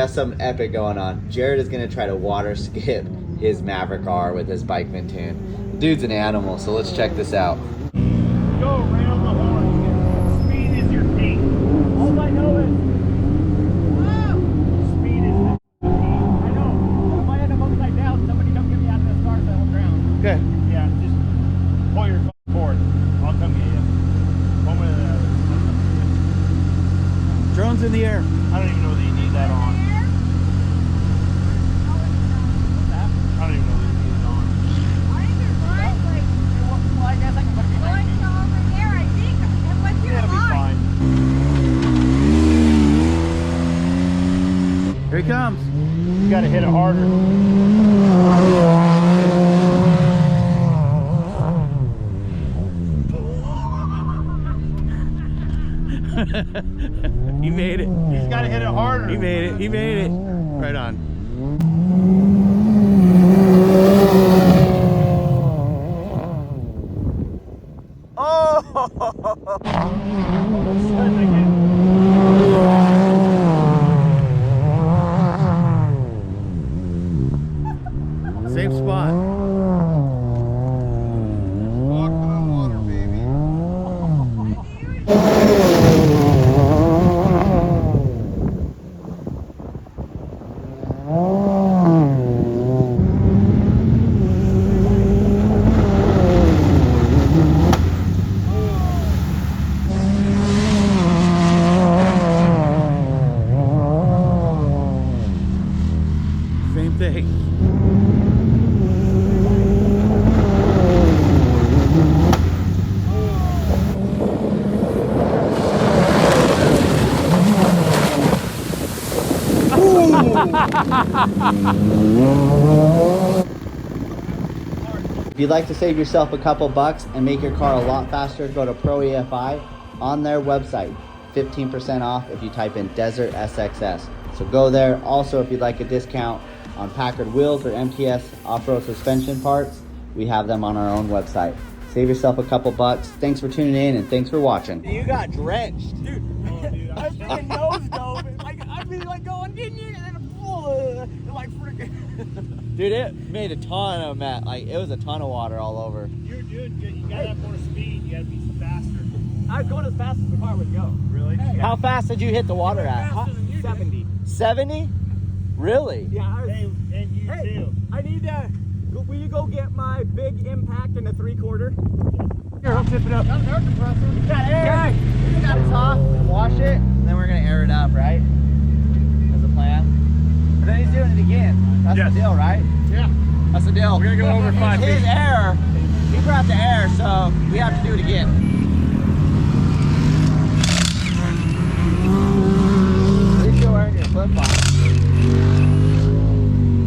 got something epic going on. Jared is gonna try to water skip his Maverick R with his bike tune. The dude's an animal, so let's check this out. Go around the horn. Speed is your thing. All I know is speed is the key. I know. If I end up upside down, somebody come get me out of this car so I won't drown. Okay. Yeah, just pull your cord. I'll come get you. One way or the other. Drone's in the air. I don't even know that you need that on. I don't even know that you need it on. Well, I guess I can put it behind me. Yeah, it'll be fine. Here he comes. You gotta hit it harder. He made it. He's gotta hit it harder. He made it. He made it. Right on. Same spot. Walk to the water, baby. Same thing. If you'd like to save yourself a couple bucks and make your car a lot faster, go to Pro EFI on their website. 15% off if you type in Desert SXS. So go there. Also, if you'd like a discount on Packard wheels or MTS Offroad suspension parts, we have them on our own website. Save yourself a couple bucks. Thanks for tuning in and thanks for watching. You got drenched. Dude, I was freaking nose dove. I'd be like going, and then like freaking. Dude, it made a ton of it was a ton of water all over. You're doing good. You gotta have more speed. You gotta be faster. I was going as fast as the car would go. Really? Hey, How fast did you hit the water at? 70. 70? Really? Yeah. And you too. I need to. Will you go get my big impact in a 3/4? Here, I'll tip it up. Got an air compressor. You got air. You got it off, wash it, and then we're gonna air it up, right? That's the plan. And then he's doing it again. That's the deal, right? Yeah. That's the deal. We're gonna go over 5 feet. His air, he brought the air, so we have to do it again. At least you're wearing your flip-flops.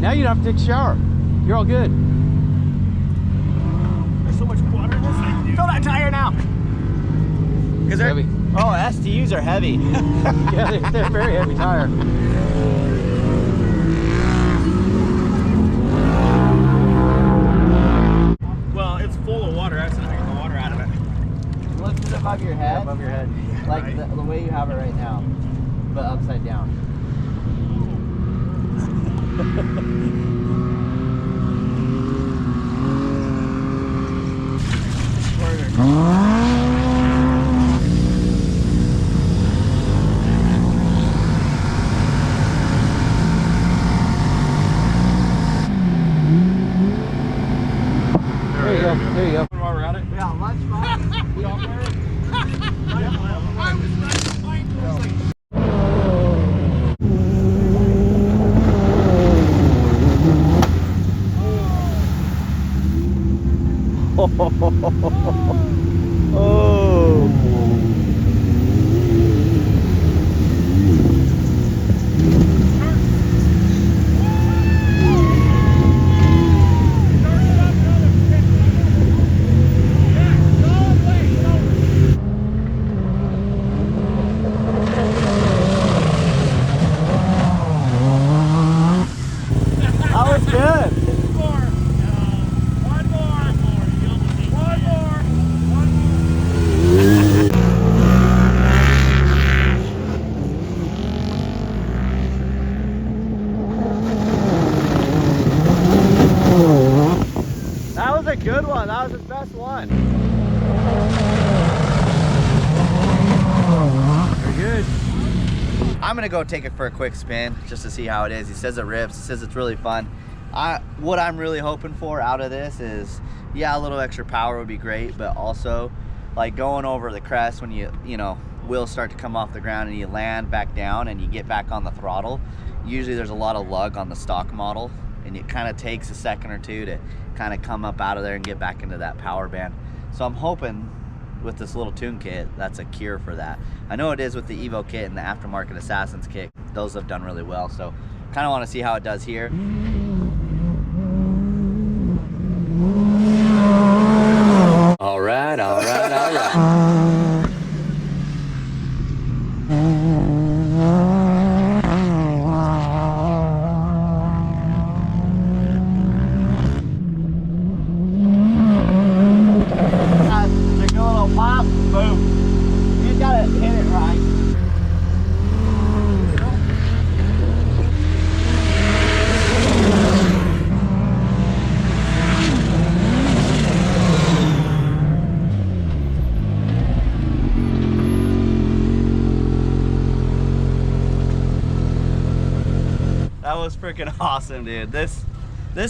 Now you don't have to take a shower. You're all good. There's so much water in this thing. Fill that tire now. Because they're heavy. Oh, STUs are heavy. Yeah, they're very heavy tire. Well, it's full of water. That's not getting the water out of it. Lift it above your head. Yeah, above your head. Like Right. the way you have it right now, but upside down. There you go. There you go. While we're at it. Yeah, lunchbox. We all there? Oh. That was good. One more. One more. a good one. That was his best one. Very good. I'm gonna go take it for a quick spin just to see how it is. He says it rips. He says it's really fun. What I'm really hoping for out of this is, yeah, a little extra power would be great, but also like going over the crest when you know, wheels start to come off the ground and you land back down and you get back on the throttle. Usually there's a lot of lug on the stock model, and it kind of takes a second or two to kind of come up out of there and get back into that power band. So I'm hoping with this little tune kit, that's a cure for that. I know it is with the Evo kit and the aftermarket Assassin's kit. Those have done really well. So kind of want to see how it does here. All right, all right, all right. Pop, boom. You just gotta hit it right. That was freaking awesome, dude. This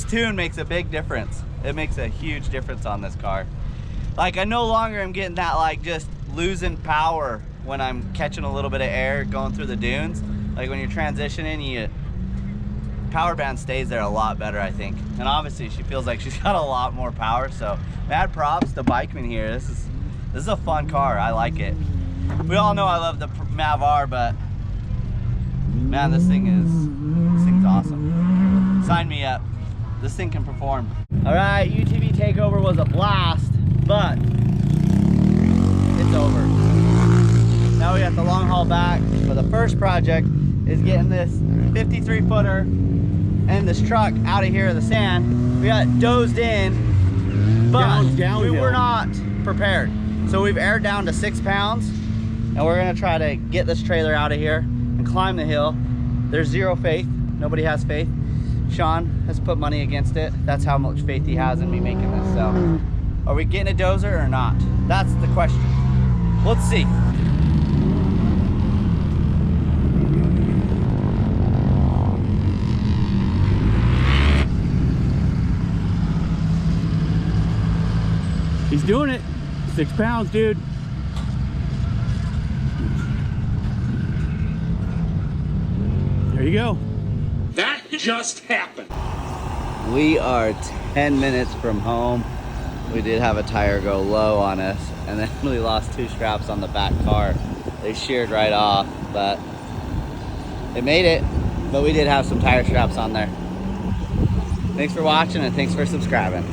tune makes a big difference. It makes a huge difference on this car. Like, I no longer am getting that, like, just losing power when I'm catching a little bit of air going through the dunes. Like, when you're transitioning, power band stays there a lot better, I think. And obviously, she feels like she's got a lot more power, so mad props to Bikeman here. This is a fun car. I like it. We all know I love the Mav R, but man, this thing's awesome. Sign me up. This thing can perform. All right, UTV takeover was a blast, but it's over. Now we got the long haul back, but the first project is getting this 53 footer and this truck out of here of the sand. We got dozed in, but we were not prepared. So we've aired down to 6 pounds, and we're gonna try to get this trailer out of here and climb the hill. There's zero faith, nobody has faith. Sean has put money against it. That's how much faith he has in me making this. So are we getting a dozer or not? That's the question. Let's see. He's doing it. 6 pounds, dude. There you go. That just happened. We are 10 minutes from home. We did have a tire go low on us, and then we lost 2 straps on the back car. They sheared right off, but it made it. But we did have some tire straps on there. Thanks for watching, and thanks for subscribing.